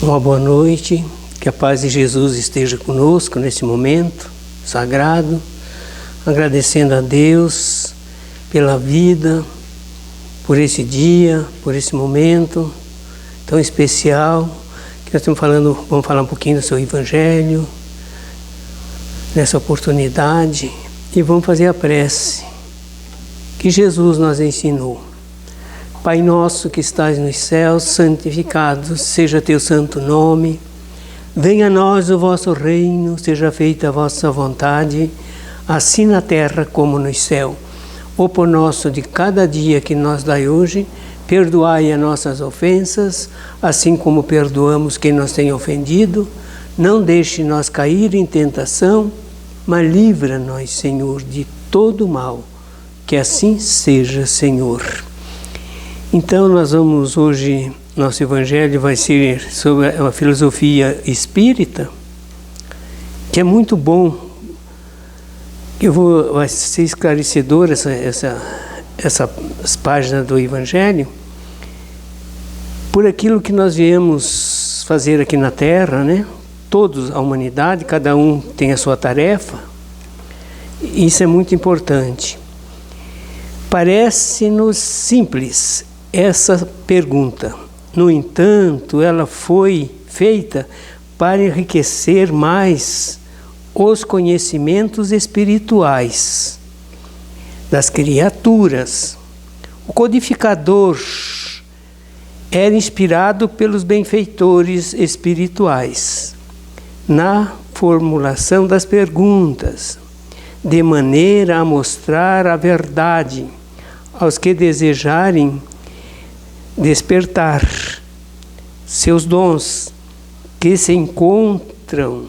Uma boa noite, que a paz de Jesus esteja conosco nesse momento sagrado, agradecendo a Deus pela vida, por esse dia, por esse momento tão especial, que nós estamos falando, vamos falar um pouquinho do seu Evangelho, nessa oportunidade, e vamos fazer a prece que Jesus nos ensinou. Pai nosso que estás nos céus, santificado seja teu santo nome. Venha a nós o vosso reino, seja feita a vossa vontade, assim na terra como no céu. O pão nosso de cada dia que nos dai hoje, perdoai as nossas ofensas, assim como perdoamos quem nos tem ofendido. Não deixe nós cair em tentação, mas livra-nos, Senhor, de todo mal. Que assim seja, Senhor. Então nós vamos hoje, nosso Evangelho vai ser sobre a filosofia espírita, que é muito bom. Vai ser esclarecedor essas páginas do Evangelho, por aquilo que nós viemos fazer aqui na Terra, né? Todos, a humanidade, cada um tem a sua tarefa, e isso é muito importante. Parece-nos simples essa pergunta. No entanto, ela foi feita para enriquecer mais os conhecimentos espirituais das criaturas. O codificador era inspirado pelos benfeitores espirituais na formulação das perguntas, de maneira a mostrar a verdade aos que desejarem despertar seus dons, que se encontram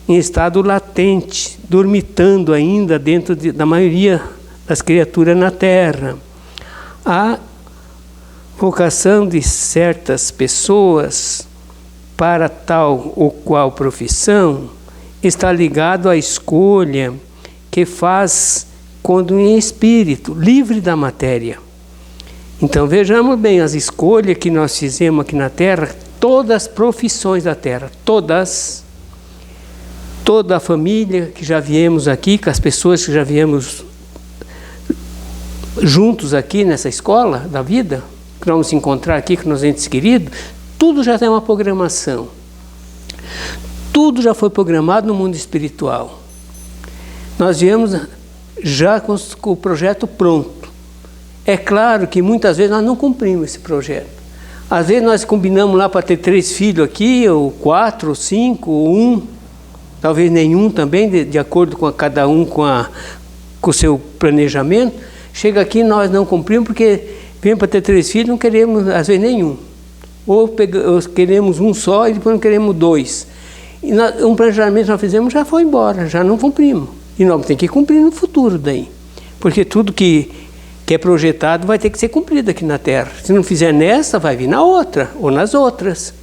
em estado latente, dormitando ainda dentro da maioria das criaturas na Terra. A vocação de certas pessoas para tal ou qual profissão está ligado à escolha que faz quando em espírito, livre da matéria. Então vejamos bem as escolhas que nós fizemos aqui na Terra, todas as profissões da Terra, toda a família que já viemos aqui, com as pessoas que já viemos juntos aqui nessa escola da vida, que vamos se encontrar aqui com os entes queridos, tudo já tem uma programação. Tudo já foi programado no mundo espiritual. Nós viemos já com o projeto pronto. É claro que muitas vezes nós não cumprimos esse projeto. Às vezes nós combinamos lá para ter 3 filhos aqui, ou 4, ou 5, ou 1, talvez nenhum também, de acordo com cada um com o seu planejamento. Chega aqui nós não cumprimos porque vem para ter 3 filhos, não queremos às vezes nenhum. Ou queremos um só e depois não queremos 2. E um planejamento que nós fizemos já foi embora, já não cumprimos. E nós temos que cumprir no futuro daí. Porque tudo que é projetado vai ter que ser cumprido aqui na Terra. Se não fizer nessa, vai vir na outra, ou nas outras.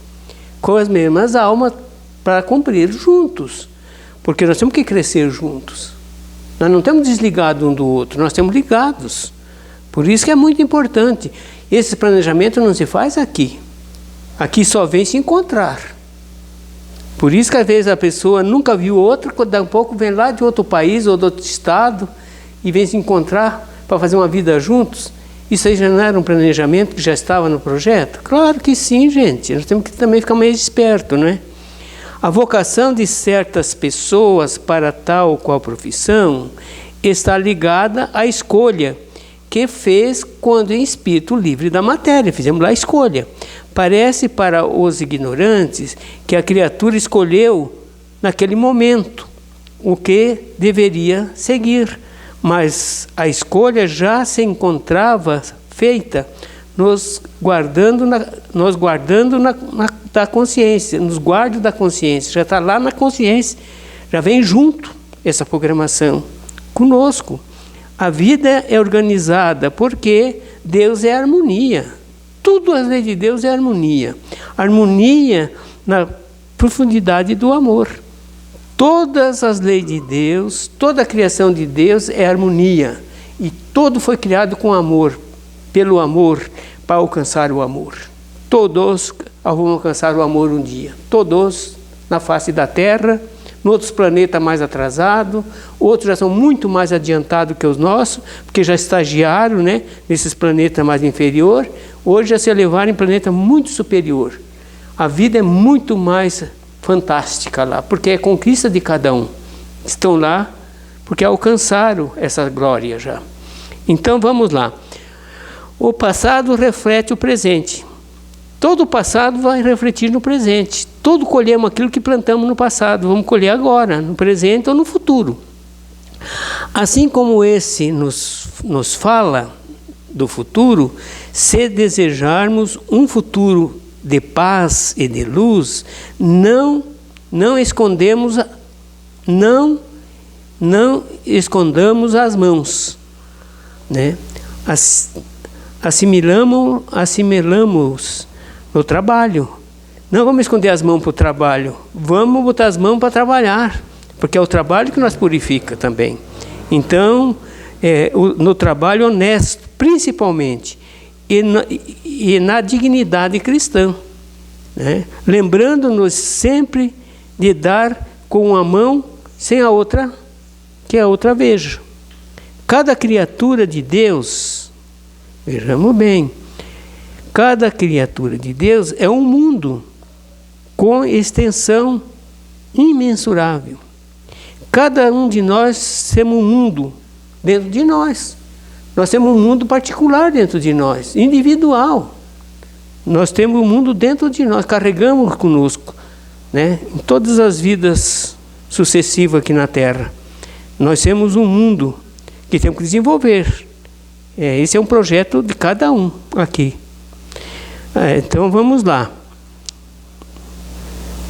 Com as mesmas almas para cumprir juntos. Porque nós temos que crescer juntos. Nós não estamos desligados um do outro, nós estamos ligados. Por isso que é muito importante. Esse planejamento não se faz aqui. Aqui só vem se encontrar. Por isso que às vezes a pessoa nunca viu outra, quando daqui a pouco vem lá de outro país ou de outro estado e vem se encontrar para fazer uma vida juntos. Isso aí já não era um planejamento que já estava no projeto? Claro que sim, gente. Nós temos que também ficar mais espertos, não é? A vocação de certas pessoas para tal ou qual profissão está ligada à escolha que fez quando em espírito livre da matéria. Fizemos lá a escolha. Parece para os ignorantes que a criatura escolheu naquele momento o que deveria seguir, mas a escolha já se encontrava feita, nos guardando da consciência, nos guarda da consciência, já está lá na consciência, já vem junto essa programação conosco. A vida é organizada porque Deus é harmonia. Tudo a lei de Deus é harmonia. Harmonia na profundidade do amor. Todas as leis de Deus, toda a criação de Deus é harmonia. E todo foi criado com amor, pelo amor, para alcançar o amor. Todos vamos alcançar o amor um dia. Todos na face da Terra, em outros planetas mais atrasados, outros já são muito mais adiantados que os nossos, porque já estagiaram, né, nesses planetas mais inferiores, hoje já se elevaram em planeta muito superior. A vida é muito mais fantástica lá, porque é conquista de cada um. Estão lá porque alcançaram essa glória já. Então vamos lá. O passado reflete o presente. Todo o passado vai refletir no presente. Todo colhemos aquilo que plantamos no passado. Vamos colher agora, no presente ou no futuro. Assim como esse nos fala do futuro, se desejarmos um futuro de paz e de luz, não escondamos as mãos, né? Assimilamos no trabalho. Não vamos esconder as mãos para o trabalho, vamos botar as mãos para trabalhar, porque é o trabalho que nos purifica também. Então, no trabalho honesto, principalmente, e na dignidade cristã, né? Lembrando-nos sempre de dar com uma mão sem a outra, que a outra veja. Cada criatura de Deus, vejamos bem, cada criatura de Deus é um mundo com extensão imensurável. Cada um de nós temos um mundo dentro de nós. Nós temos um mundo particular dentro de nós, individual. Nós temos um mundo dentro de nós, carregamos conosco, né? Em todas as vidas sucessivas aqui na Terra. Nós temos um mundo que temos que desenvolver. Esse é um projeto de cada um aqui. Então vamos lá.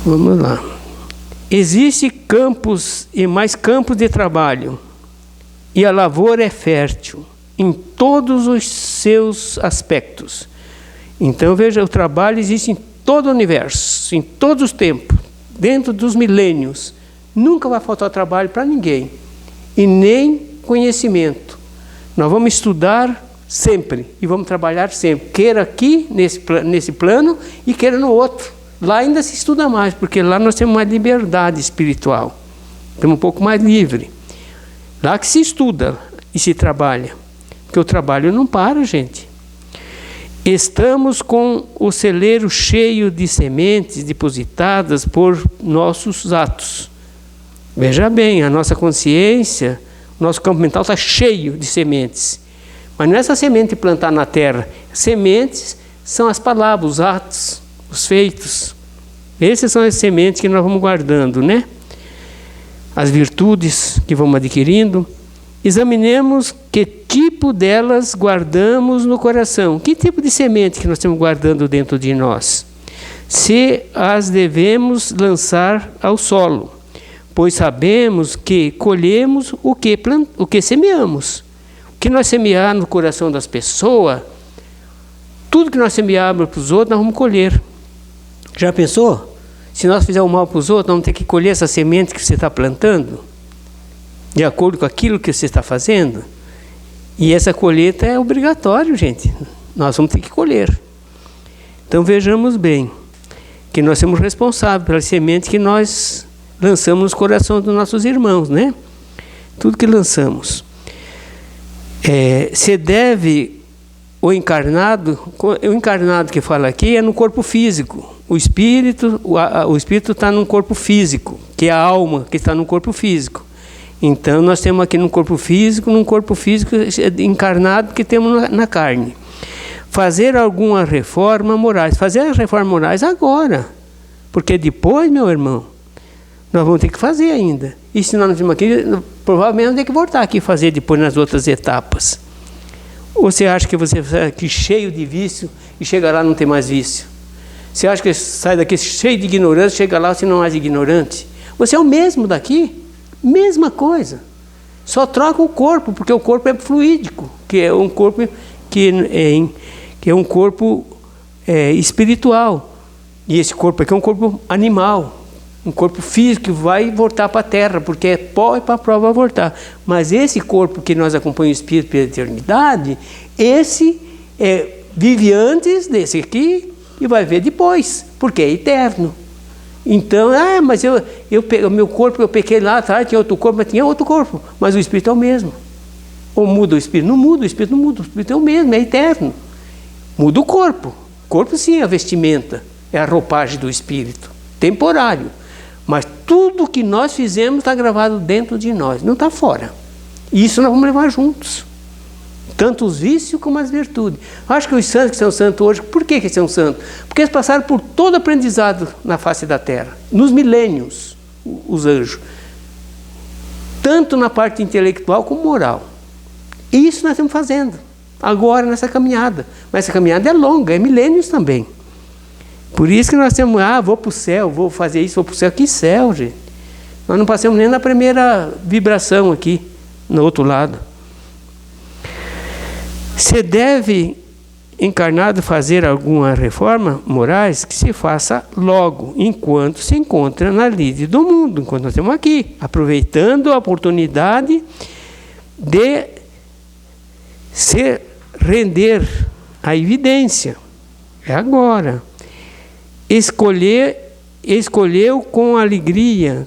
Vamos lá. Existem campos e mais campos de trabalho. E a lavoura é fértil em todos os seus aspectos. Então veja, o trabalho existe em todo o universo, em todos os tempos, dentro dos milênios. Nunca vai faltar trabalho para ninguém. E nem conhecimento. Nós vamos estudar sempre e vamos trabalhar sempre. Queira aqui, nesse plano, e queira no outro. Lá ainda se estuda mais, porque lá nós temos mais liberdade espiritual. Estamos um pouco mais livre. Lá que se estuda e se trabalha. Porque o trabalho não para, gente. Estamos com o celeiro cheio de sementes depositadas por nossos atos. Veja bem, a nossa consciência, o nosso campo mental está cheio de sementes. Mas não é essa semente plantar na terra. Sementes são as palavras, os atos, os feitos. Essas são as sementes que nós vamos guardando, né? As virtudes que vamos adquirindo. Examinemos que tipo delas guardamos no coração. Que tipo de semente que nós estamos guardando dentro de nós? Se as devemos lançar ao solo, pois sabemos que colhemos o que semeamos. O que nós semear no coração das pessoas, tudo que nós semearmos para os outros, nós vamos colher. Já pensou? Se nós fizermos mal para os outros, nós vamos ter que colher essa semente que você está plantando, de acordo com aquilo que você está fazendo. E essa colheita é obrigatória, gente. Nós vamos ter que colher. Então vejamos bem, que nós somos responsáveis pelas sementes que nós lançamos nos corações dos nossos irmãos, né? Tudo que lançamos. Se deve o encarnado que fala aqui é no corpo físico. O espírito está num corpo físico, que é a alma que está no corpo físico. Então nós temos aqui num corpo físico encarnado que temos na carne. Fazer alguma reforma morais. Fazer as reformas morais agora. Porque depois, meu irmão, nós vamos ter que fazer ainda. E se nós não estamos aqui, provavelmente vamos ter que voltar aqui e fazer depois nas outras etapas. Ou você acha que você sai aqui cheio de vício e chega lá e não tem mais vício? Você acha que sai daqui cheio de ignorância, chega lá e você não é mais ignorante? Você é o mesmo daqui, mesma coisa. Só troca o corpo, porque o corpo é fluídico, que é um corpo espiritual. E esse corpo aqui é um corpo animal. Um corpo físico que vai voltar para a terra, porque é pó e para a prova voltar. Mas esse corpo que nós acompanhamos o Espírito pela eternidade, esse vive antes desse aqui e vai ver depois, porque é eterno. Então, mas o meu corpo, eu pequei lá atrás, tinha outro corpo, mas tinha outro corpo. Mas o Espírito é o mesmo. Ou muda o Espírito? Não muda, o Espírito não muda, o Espírito é o mesmo, é eterno. Muda o corpo. O corpo sim é a vestimenta, é a roupagem do Espírito, temporário. Mas tudo que nós fizemos está gravado dentro de nós, não está fora. E isso nós vamos levar juntos. Tanto os vícios como as virtudes. Acho que os santos que são santos hoje, por que são santos? Porque eles passaram por todo aprendizado na face da terra, nos milênios, os anjos. Tanto na parte intelectual como moral. E isso nós estamos fazendo, agora nessa caminhada. Mas essa caminhada é longa, é milênios também. Por isso que nós temos, vou para o céu, vou fazer isso, vou para o céu. Que céu, gente? Nós não passamos nem na primeira vibração aqui, no outro lado. Se deve, encarnado, fazer alguma reforma morais, que se faça logo, enquanto se encontra na lide do mundo, enquanto nós estamos aqui, aproveitando a oportunidade de se render à evidência. É agora. Escolheu com alegria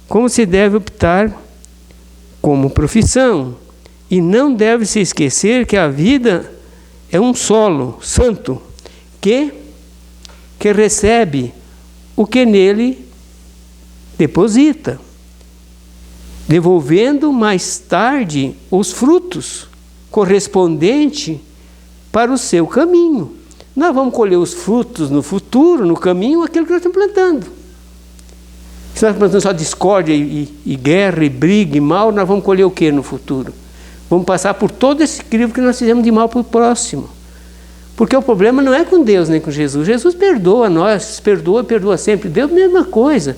como se deve optar como profissão. E não deve se esquecer que a vida é um solo santo que recebe o que nele deposita, devolvendo mais tarde os frutos correspondentes para o seu caminho. Nós vamos colher os frutos no futuro, no caminho, aquilo que nós estamos plantando. Se nós plantamos só discórdia e guerra e briga e mal, nós vamos colher o que no futuro? Vamos passar por todo esse crivo que nós fizemos de mal para o próximo. Porque o problema não é com Deus nem com Jesus. Jesus perdoa nós, perdoa sempre. Deus, mesma coisa.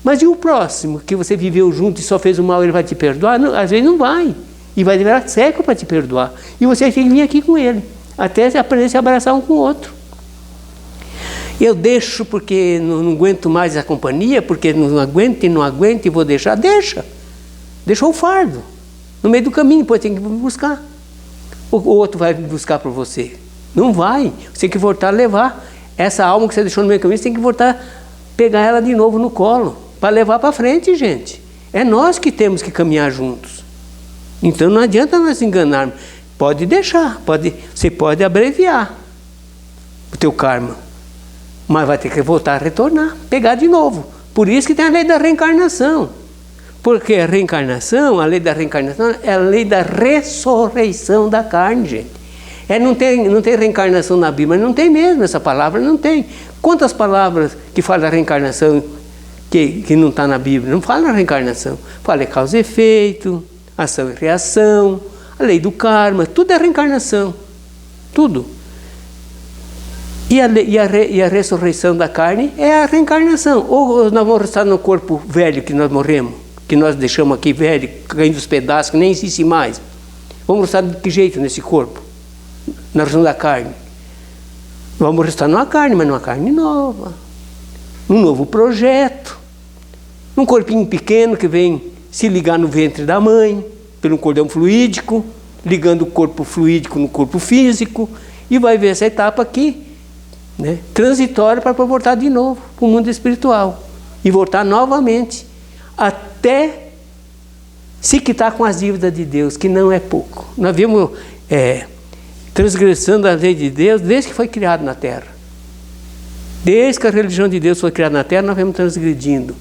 Mas e o próximo, que você viveu junto e só fez o mal, ele vai te perdoar? Não, às vezes não vai. E vai demorar século para te perdoar. E você tem que vir aqui com ele, até aprender a se abraçar um com o outro. Eu deixo porque não aguento mais a companhia, porque não aguento e vou deixar. Deixa o fardo. No meio do caminho, depois tem que buscar. O outro vai buscar para você. Não vai. Você tem que voltar a levar. Essa alma que você deixou no meio do caminho, você tem que voltar a pegar ela de novo no colo, para levar para frente, gente. É nós que temos que caminhar juntos. Então não adianta nós enganarmos. Pode deixar, você pode abreviar o teu karma. Mas vai ter que voltar a retornar, pegar de novo. Por isso que tem a lei da reencarnação. Porque a reencarnação, a lei da reencarnação, é a lei da ressurreição da carne, gente. Não tem reencarnação na Bíblia, não tem mesmo, essa palavra não tem. Quantas palavras que falam da reencarnação que não está na Bíblia? Não fala na reencarnação. Fala causa e efeito, ação e reação, a lei do karma, tudo é reencarnação. Tudo. E a ressurreição da carne é a reencarnação. Ou nós vamos estar no corpo velho que nós morremos, que nós deixamos aqui velho, caindo os pedaços, que nem existe mais. Vamos estar de que jeito nesse corpo? Na região da carne. Vamos restar numa carne, mas numa carne nova. Num novo projeto. Num corpinho pequeno que vem se ligar no ventre da mãe, pelo cordão fluídico, ligando o corpo fluídico no corpo físico, e vai ver essa etapa aqui, né, transitória, para voltar de novo para o mundo espiritual. E voltar novamente, até se quitar com as dívidas de Deus, que não é pouco. Nós vimos transgressando a lei de Deus desde que foi criado na Terra. Desde que a religião de Deus foi criada na Terra, nós vemos transgredindo.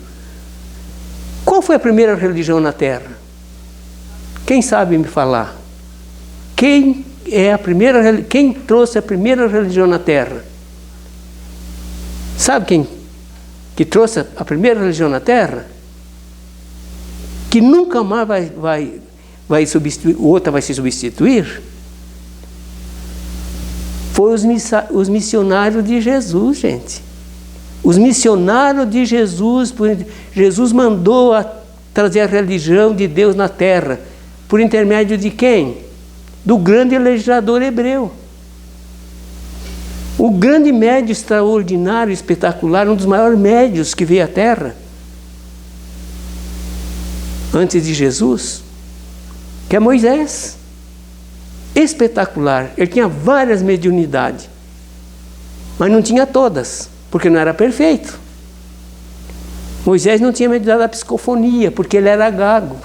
Qual foi a primeira religião na Terra? Quem sabe me falar? Quem trouxe a primeira religião na Terra? Sabe quem que trouxe a primeira religião na Terra? Que nunca mais vai substituir, outra vai se substituir? Foi os missionários de Jesus, gente. Os missionários de Jesus. Jesus mandou trazer a religião de Deus na Terra. Por intermédio de quem? Do grande legislador hebreu. O grande médio extraordinário, espetacular, um dos maiores médios que veio à Terra antes de Jesus, que é Moisés. Espetacular. Ele tinha várias mediunidades. Mas não tinha todas, porque não era perfeito. Moisés não tinha meditado a psicofonia, porque ele era gago.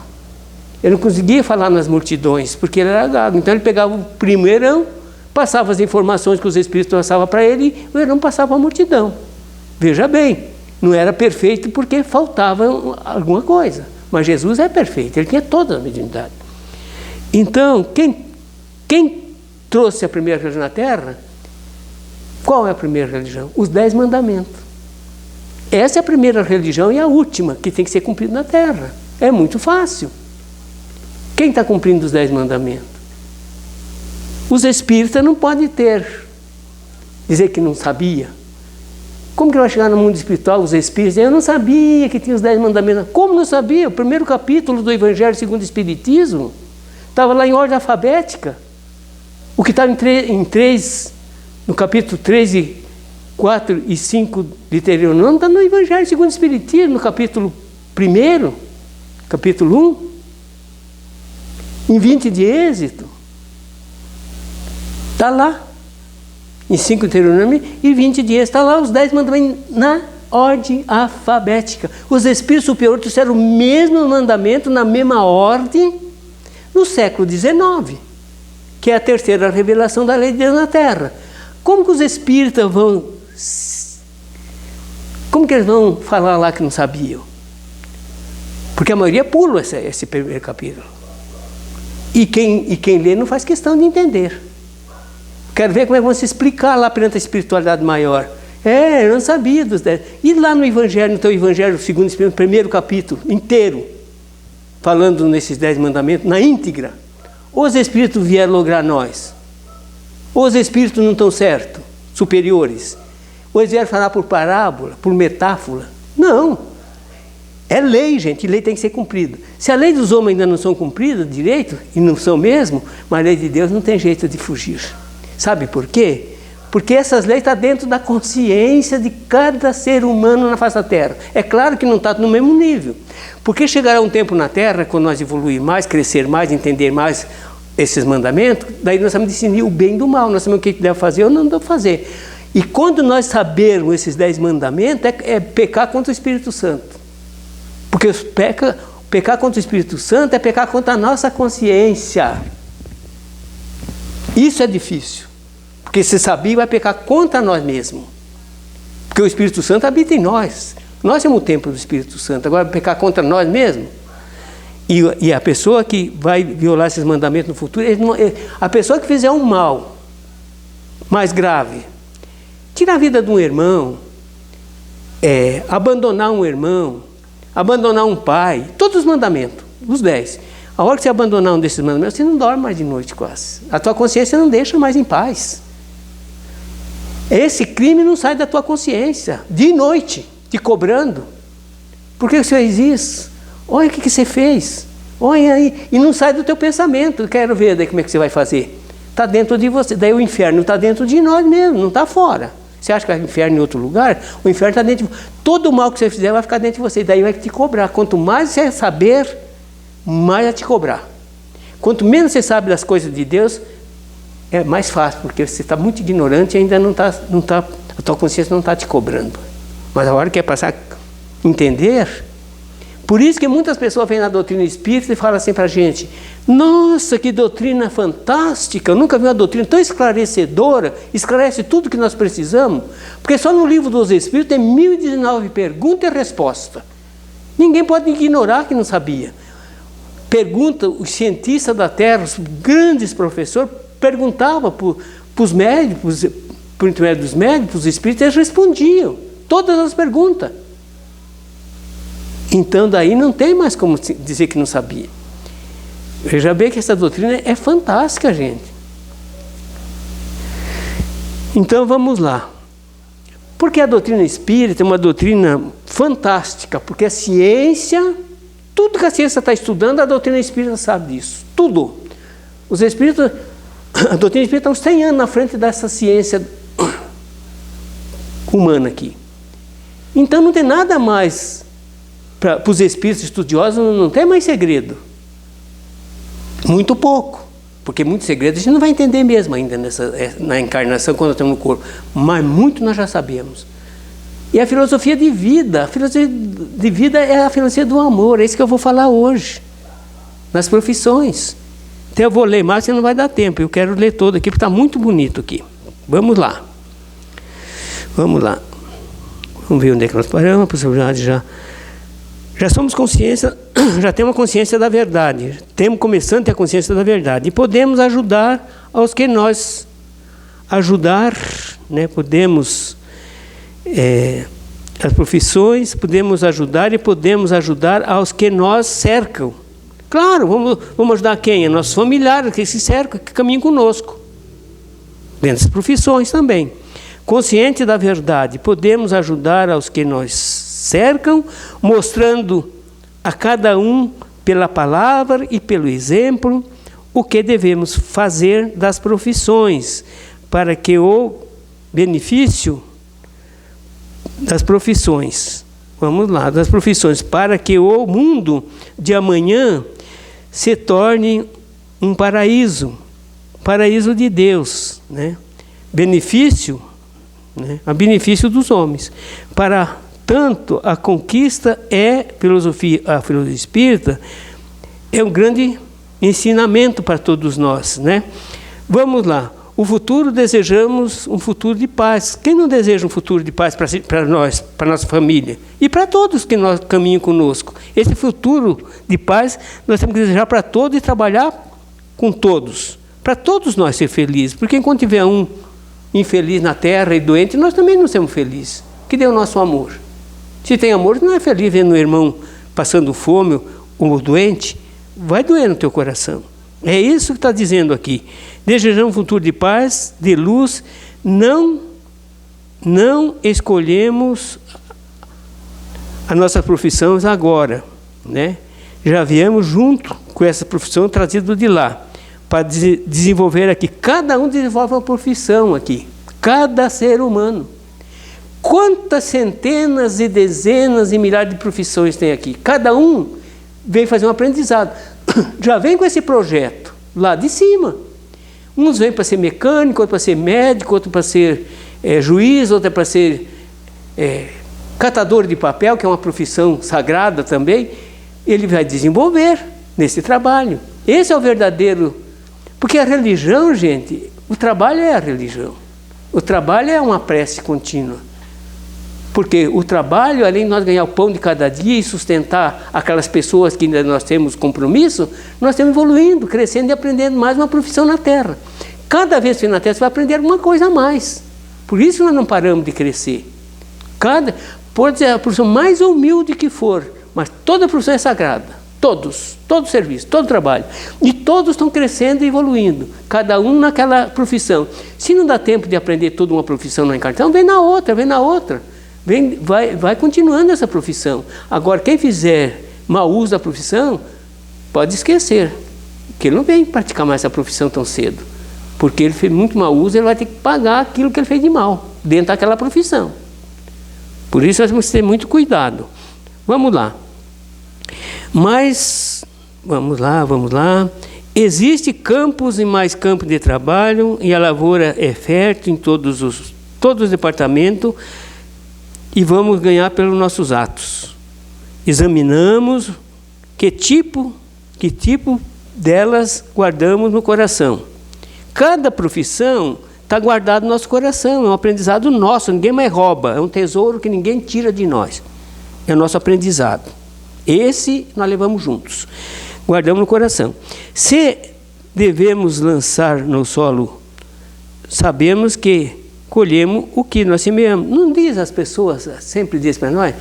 Ele não conseguia falar nas multidões, porque ele era gago. Então ele pegava o primeirão, passava as informações que os Espíritos passavam para ele, e o Herão passava a multidão. Veja bem, não era perfeito porque faltava alguma coisa. Mas Jesus é perfeito, ele tinha toda a mediunidade. Então, quem trouxe a primeira religião na Terra, qual é a primeira religião? Os 10 mandamentos. Essa é a primeira religião e a última que tem que ser cumprida na Terra. É muito fácil. Quem está cumprindo os 10 mandamentos? Os espíritas não podem dizer que não sabia. Como que vai chegar no mundo espiritual, os espíritos? Eu não sabia que tinha os 10 mandamentos. Como não sabia? O primeiro capítulo do Evangelho segundo o Espiritismo estava lá em ordem alfabética. O que estava no capítulo 3, 4 e 5 de Deuteronômio está no Evangelho segundo o Espiritismo, no capítulo 1, capítulo 1, em 20 de Êxito. Está lá. Em 5 de Deuteronômio e 20 de Êxito. Está lá os 10 mandamentos na ordem alfabética. Os Espíritos Superiores trouxeram o mesmo mandamento na mesma ordem no século XIX, que é a terceira revelação da lei de Deus na Terra. Como que os espíritas como que eles vão falar lá que não sabiam? Porque a maioria pula esse primeiro capítulo. E quem lê não faz questão de entender. Quero ver como é que vão se explicar lá perante a espiritualidade maior. Eu não sabia dos 10. E lá no Evangelho, no teu Evangelho segundo o Espírito, primeiro capítulo inteiro, falando nesses 10 mandamentos, na íntegra. Os espíritos vieram lograr nós. Os espíritos não estão certos, superiores. Ou eles vieram falar por parábola, por metáfora. Não. É lei, gente, e lei tem que ser cumprida. Se a lei dos homens ainda não são cumpridas direito, e não são mesmo, mas a lei de Deus não tem jeito de fugir. Sabe por quê? Porque essas leis estão dentro da consciência de cada ser humano na face da Terra. É claro que não está no mesmo nível. Porque chegará um tempo na Terra, quando nós evoluir mais, crescer mais, entender mais esses mandamentos, daí nós vamos discernir o bem do mal, nós sabemos o que deve fazer ou não deve fazer. E quando nós sabermos esses 10 mandamentos, é pecar contra o Espírito Santo. Porque pecar contra o Espírito Santo é pecar contra a nossa consciência. Isso é difícil. Porque se sabia, vai pecar contra nós mesmos. Porque o Espírito Santo habita em nós. Nós somos o templo do Espírito Santo. Agora, pecar contra nós mesmos. E a pessoa que vai violar esses mandamentos no futuro, a pessoa que fizer um mal mais grave, tirar a vida de um irmão, abandonar um irmão, abandonar um pai, todos os mandamentos, os 10. A hora que você abandonar um desses mandamentos, você não dorme mais de noite quase. A tua consciência não deixa mais em paz. Esse crime não sai da tua consciência, de noite, te cobrando. Por que você fez isso? Olha o que você fez. Olha aí. E não sai do teu pensamento. Quero ver daí como é que você vai fazer. Está dentro de você. Daí o inferno está dentro de nós mesmo, não está fora. Você acha que é o inferno em outro lugar? O inferno está dentro de você. Todo o mal que você fizer vai ficar dentro de você. Daí vai te cobrar. Quanto mais você saber, mais vai te cobrar. Quanto menos você sabe das coisas de Deus, é mais fácil, porque você está muito ignorante e ainda a tua consciência não está te cobrando. Mas a hora que é passar a entender, por isso que muitas pessoas vêm na doutrina espírita e falam assim para a gente: nossa, que doutrina fantástica, eu nunca vi uma doutrina tão esclarecedora, esclarece tudo que nós precisamos, porque só no livro dos Espíritos tem 1019 perguntas e respostas. Ninguém pode ignorar que não sabia. Pergunta, os cientistas da Terra, os grandes professores, perguntavam para os médicos, por intermédio dos médicos, os espíritos, eles respondiam todas as perguntas. Então daí não tem mais como dizer que não sabia. Veja bem que essa doutrina é fantástica, gente. Então vamos lá. Porque a doutrina espírita é uma doutrina fantástica, porque a ciência, tudo que a ciência está estudando, a doutrina espírita sabe disso. Tudo. Os espíritos, a doutrina espírita está uns 100 anos na frente dessa ciência humana aqui. Então não tem nada mais, para os espíritos estudiosos não tem mais segredo. Muito pouco. porque muitos segredos a gente não vai entender mesmo ainda na encarnação, quando estamos no corpo, mas muito nós já sabemos. E a filosofia de vida é a filosofia do amor, é isso que eu vou falar hoje, nas profissões. Então eu vou ler mais, você não vai dar tempo, eu quero ler todo aqui, porque está muito bonito aqui. Vamos lá. Vamos lá. Vamos ver onde é que nós paramos, a possibilidade já somos consciência, já temos a consciência da verdade, temos começando a ter a consciência da verdade, e podemos ajudar aos que nós ajudar, né? Podemos, as profissões, podemos ajudar e podemos ajudar aos que nos cercam. Claro, vamos ajudar quem? A nossos familiares que se cercam, que caminham conosco, dentro das profissões também. Consciente da verdade, podemos ajudar aos que nos cercam, mostrando a cada um pela palavra e pelo exemplo o que devemos fazer das profissões, para que o benefício das profissões, vamos lá, das profissões, para que o mundo de amanhã se torne um paraíso de Deus, né? Benefício, né? A benefício dos homens. Para tanto, a conquista a filosofia espírita é um grande ensinamento para todos nós, né? Vamos lá. O futuro, desejamos um futuro de paz. Quem não deseja um futuro de paz para nós, para nossa família? E para todos que nós caminham conosco. Esse futuro de paz nós temos que desejar para todos e trabalhar com todos. Para todos nós ser felizes. Porque enquanto tiver um infeliz na terra e doente, nós também não somos felizes. Que dê o nosso amor. Se tem amor, não é feliz vendo o irmão passando fome ou doente, vai doer no teu coração. É isso que está dizendo aqui. Desejamos um futuro de paz, de luz, não escolhemos as nossas profissões agora, né? Já viemos junto com essa profissão trazido de lá, para desenvolver aqui. Cada um desenvolve uma profissão aqui, cada ser humano. Quantas centenas e dezenas e milhares de profissões tem aqui? Cada um veio fazer um aprendizado. Já vem com esse projeto lá de cima. Uns vêm para ser mecânico, outros para ser médico, outros para ser juiz, outros para ser catador de papel, que é uma profissão sagrada também. Ele vai desenvolver nesse trabalho. Esse é o verdadeiro... Porque a religião, gente, o trabalho é a religião. O trabalho é uma prece contínua. Porque o trabalho, além de nós ganhar o pão de cada dia e sustentar aquelas pessoas que ainda nós temos compromisso, nós estamos evoluindo, crescendo e aprendendo mais uma profissão na Terra. Cada vez que na Terra você vai aprender alguma coisa a mais. Por isso nós não paramos de crescer. Pode ser a profissão mais humilde que for, mas toda profissão é sagrada. Todo serviço, todo trabalho. E todos estão crescendo e evoluindo, cada um naquela profissão. Se não dá tempo de aprender toda uma profissão na encarnação, vem na outra. Vai continuando essa profissão. Agora, quem fizer mau uso da profissão, pode esquecer, que ele não vem praticar mais essa profissão tão cedo. Porque ele fez muito mau uso, ele vai ter que pagar aquilo que ele fez de mal, dentro daquela profissão. Por isso, nós temos que ter muito cuidado. Vamos lá. Mas, vamos lá. Existem campos e mais campos de trabalho, e a lavoura é fértil em todos os departamentos, e vamos ganhar pelos nossos atos. Examinamos que tipo delas guardamos no coração. Cada profissão está guardada no nosso coração, é um aprendizado nosso, ninguém mais rouba, é um tesouro que ninguém tira de nós. É o nosso aprendizado. Esse nós levamos juntos, guardamos no coração. Se devemos lançar no solo, sabemos que colhemos o que nós semeamos. Não diz as pessoas, sempre diz para nós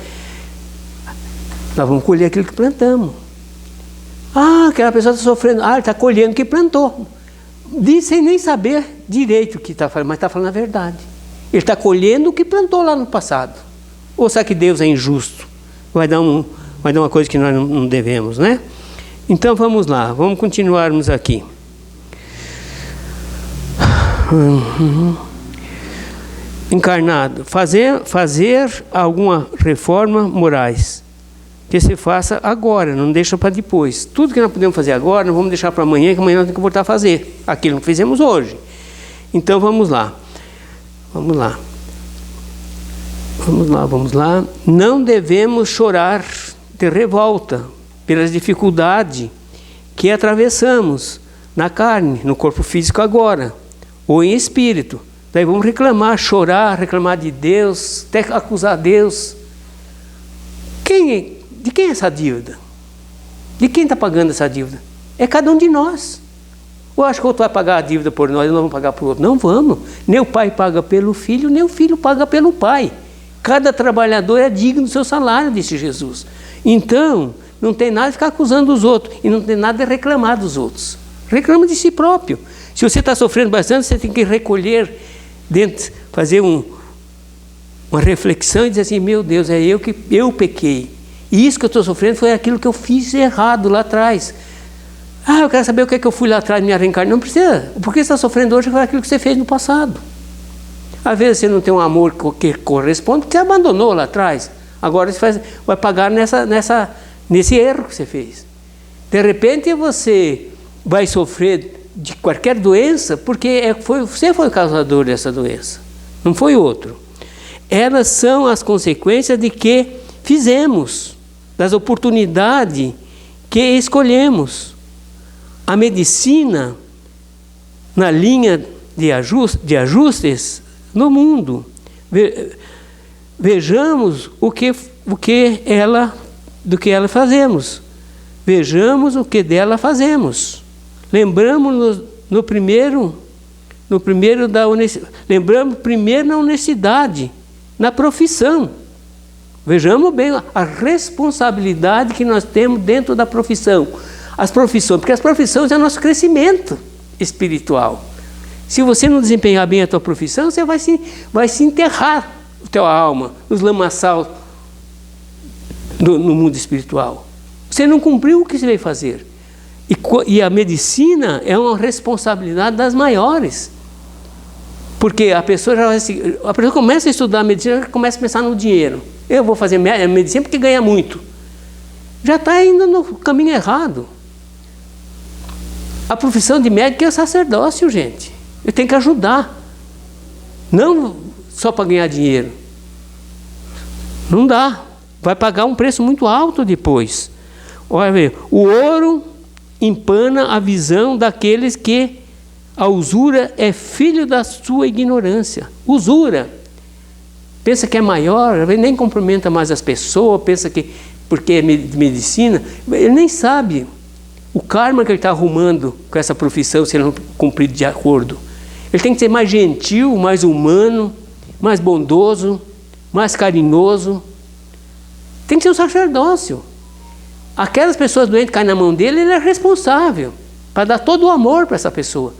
vamos colher aquilo que plantamos. Aquela pessoa está sofrendo, ele está colhendo o que plantou. Diz sem nem saber direito o que está falando, mas está falando a verdade. Ele está colhendo o que plantou lá no passado. Ou será que Deus é injusto? Vai dar uma coisa que nós não devemos, né? Então vamos lá, vamos continuarmos aqui. Encarnado, fazer alguma reforma morais. que você faça agora, não deixa para depois. Tudo que nós podemos fazer agora, não vamos deixar para amanhã, que amanhã nós temos que voltar a fazer aquilo que fizemos hoje. Então vamos lá. Vamos lá. Vamos lá, vamos lá. Não devemos chorar de revolta pelas dificuldades que atravessamos na carne, no corpo físico agora, ou em espírito. Daí vamos reclamar, chorar, reclamar de Deus, até acusar Deus. De quem é essa dívida? De quem está pagando essa dívida? É cada um de nós. Ou acho que o outro vai pagar a dívida por nós e nós vamos pagar por outro? Não vamos. Nem o pai paga pelo filho, nem o filho paga pelo pai. Cada trabalhador é digno do seu salário, disse Jesus. Então, não tem nada de ficar acusando os outros e não tem nada de reclamar dos outros. Reclama de si próprio. Se você está sofrendo bastante, você tem que recolher dentro, fazer uma reflexão e dizer assim, meu Deus, é eu pequei. E isso que eu estou sofrendo foi aquilo que eu fiz errado lá atrás. Ah, eu quero saber o que é que eu fui lá atrás de minha reencarnação. Não precisa. Por que você está sofrendo hoje foi aquilo que você fez no passado. Às vezes você não tem um amor que corresponde, porque você abandonou lá atrás. Agora você vai pagar nesse erro que você fez. De repente você vai sofrer de qualquer doença, porque você foi o causador dessa doença, não foi outro. Elas são as consequências de que fizemos, das oportunidades que escolhemos. A medicina, na linha de ajustes no mundo. Vejamos do que ela fazemos. Vejamos o que dela fazemos. Lembramos no primeiro da honestidade. Lembramos primeiro na honestidade, na profissão. Vejamos bem a responsabilidade que nós temos dentro da profissão. As profissões, porque as profissões é o nosso crescimento espiritual. Se você não desempenhar bem a tua profissão, você vai se enterrar a tua alma nos lamaçal no mundo espiritual. Você não cumpriu o que você veio fazer. E a medicina é uma responsabilidade das maiores. Porque a pessoa começa a estudar a medicina, já começa a pensar no dinheiro. Eu vou fazer medicina porque ganha muito. Já está indo no caminho errado. A profissão de médico é o sacerdócio, gente. Eu tenho que ajudar. Não só para ganhar dinheiro. Não dá. Vai pagar um preço muito alto depois. Olha, o ouro empana a visão daqueles que a usura é filho da sua ignorância. Usura. Pensa que é maior, nem cumprimenta mais as pessoas, pensa que porque é medicina, ele nem sabe o karma que ele está arrumando com essa profissão se ele não cumprir de acordo. Ele tem que ser mais gentil, mais humano, mais bondoso, mais carinhoso. Tem que ser um sacerdócio. Aquelas pessoas doentes que caem na mão dele, ele é responsável para dar todo o amor para essa pessoa.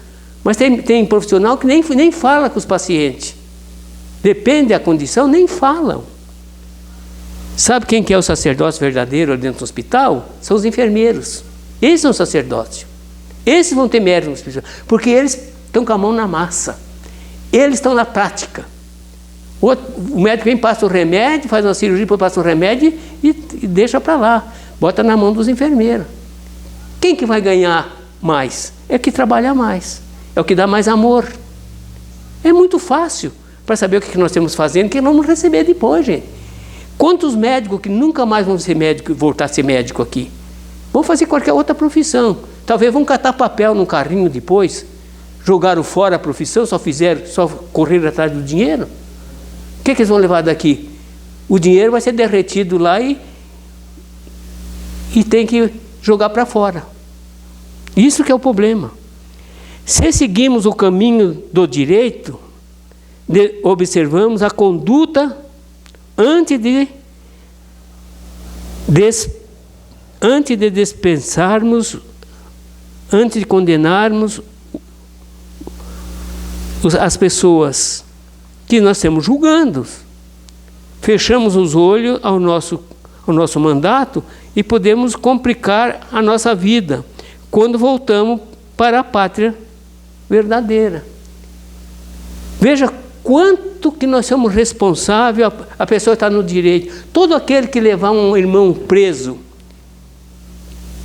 Mas tem profissional que nem fala com os pacientes. Depende da condição, nem falam. Sabe quem que é o sacerdócio verdadeiro dentro do hospital? São os enfermeiros. Eles são sacerdócio. Esses vão ter mérito no espiritual, porque eles estão com a mão na massa. Eles estão na prática. O médico vem, passa o remédio, faz uma cirurgia, depois passa o remédio e deixa para lá. Bota na mão dos enfermeiros. Quem que vai ganhar mais? É o que trabalha mais. É o que dá mais amor. É muito fácil para saber o que nós estamos fazendo, que vamos receber depois, gente. Quantos médicos que nunca mais vão ser médico, voltar a ser médico aqui? Vão fazer qualquer outra profissão. Talvez vão catar papel num carrinho depois, jogaram fora a profissão, só correram atrás do dinheiro. O que eles vão levar daqui? O dinheiro vai ser derretido lá e tem que jogar para fora. Isso que é o problema. Se seguimos o caminho do direito, observamos a conduta antes de dispensarmos, antes de condenarmos as pessoas que nós estamos julgando. Fechamos os olhos ao nosso mandato e podemos complicar a nossa vida quando voltamos para a pátria verdadeira. Veja quanto que nós somos responsáveis, a pessoa está no direito. Todo aquele que levar um irmão preso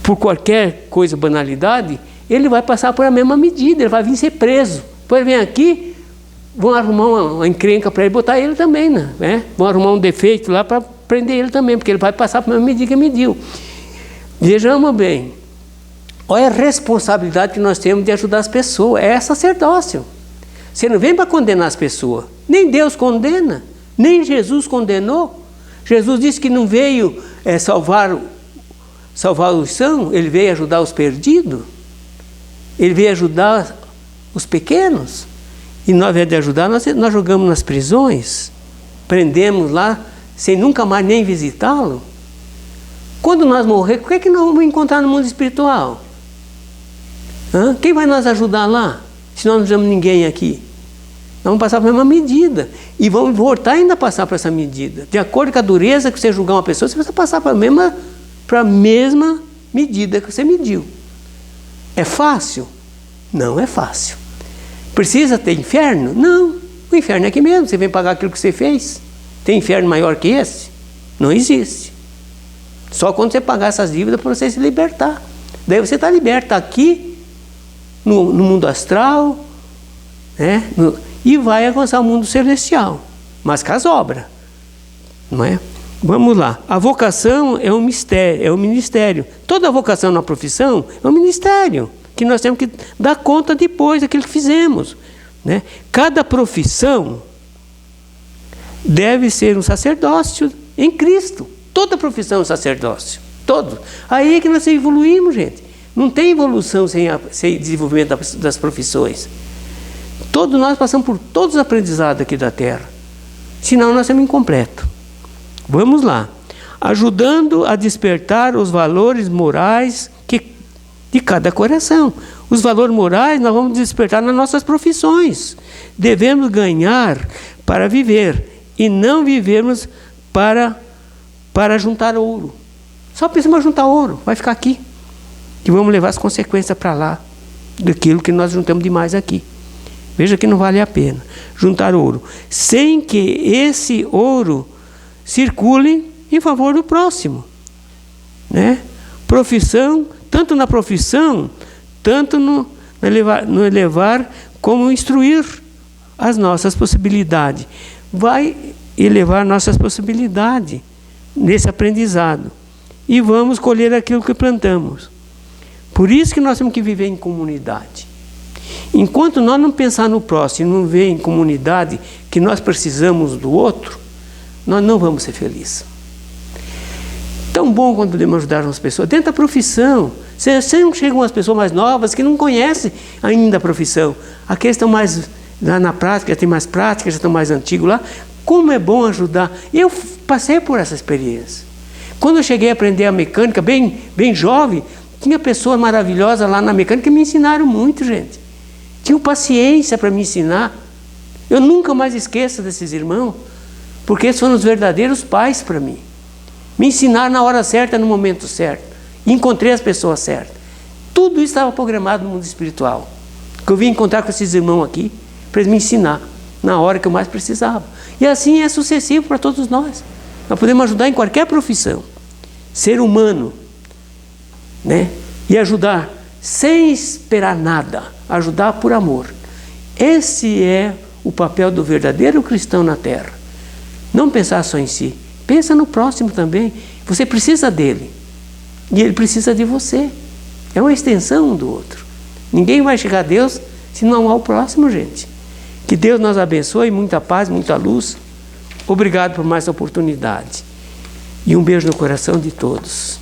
por qualquer coisa, banalidade, ele vai passar por a mesma medida, ele vai vir ser preso. Depois vem aqui, vão arrumar uma encrenca para ele, botar ele também, né? Vão arrumar um defeito lá para prender ele também, porque ele vai passar por a mesma medida que mediu. Vejamos bem, olha a responsabilidade que nós temos de ajudar as pessoas, é sacerdócio. Você não vem para condenar as pessoas, nem Deus condena, nem Jesus condenou. Jesus disse que não veio salvar os sãos, ele veio ajudar os perdidos, ele veio ajudar os pequenos. E nós, ao invés de ajudar, nós jogamos nas prisões, prendemos lá, sem nunca mais nem visitá-lo. Quando nós morrermos, o que é que nós vamos encontrar no mundo espiritual? Quem vai nos ajudar lá, se nós não temos ninguém aqui? Nós vamos passar por uma medida, e vamos voltar ainda a passar por essa medida. De acordo com a dureza que você julgar uma pessoa, você vai passar para a mesma medida que você mediu. É fácil? Não é fácil. Precisa ter inferno? Não. O inferno é aqui mesmo, você vem pagar aquilo que você fez. Tem inferno maior que esse? Não existe. Só quando você pagar essas dívidas para você se libertar. Daí você está liberto aqui, no mundo astral, né? E vai alcançar o mundo celestial. Mas com as obras. Não é? Vamos lá. A vocação é um mistério, é um ministério. Toda vocação na profissão é um ministério, que nós temos que dar conta depois daquilo que fizemos, né? Cada profissão deve ser um sacerdócio em Cristo. Toda profissão é um sacerdócio. Todo. Aí é que nós evoluímos, gente. Não tem evolução sem desenvolvimento das profissões. Todos nós passamos por todos os aprendizados aqui da Terra. Senão nós somos incompletos. Vamos lá. Ajudando a despertar os valores morais de cada coração. Os valores morais nós vamos despertar nas nossas profissões. Devemos ganhar para viver e não vivemos para juntar ouro. Só precisamos juntar ouro, vai ficar aqui. E vamos levar as consequências para lá daquilo que nós juntamos demais aqui. Veja que não vale a pena juntar ouro, sem que esse ouro circule em favor do próximo, né? Profissão, tanto na profissão, tanto no elevar como instruir as nossas possibilidades. Vai elevar nossas possibilidades nesse aprendizado. E vamos colher aquilo que plantamos. Por isso que nós temos que viver em comunidade. Enquanto nós não pensar no próximo, não ver em comunidade que nós precisamos do outro, nós não vamos ser felizes. Tão bom quando podemos ajudar as pessoas. Dentro da profissão, sempre chegam as pessoas mais novas que não conhecem ainda a profissão. Aqueles estão mais lá na prática, já tem mais prática, já estão mais antigos lá. Como é bom ajudar. Eu passei por essa experiência. Quando eu cheguei a aprender a mecânica, bem jovem, tinha pessoas maravilhosas lá na mecânica que me ensinaram muito, gente. Tinham paciência para me ensinar. Eu nunca mais esqueço desses irmãos, porque eles foram os verdadeiros pais para mim. Me ensinaram na hora certa, no momento certo. E encontrei as pessoas certas. Tudo isso estava programado no mundo espiritual. Que eu vim encontrar com esses irmãos aqui, para eles me ensinar, na hora que eu mais precisava. E assim é sucessivo para todos nós. Nós podemos ajudar em qualquer profissão. Ser humano, né? E ajudar sem esperar nada, ajudar por amor. Esse é o papel do verdadeiro cristão na Terra. Não pensar só em si, pensa no próximo também. Você precisa dele e ele precisa de você. É uma extensão um do outro. Ninguém vai chegar a Deus se não amar o próximo, gente. Que Deus nos abençoe, muita paz, muita luz. Obrigado por mais essa oportunidade. E um beijo no coração de todos.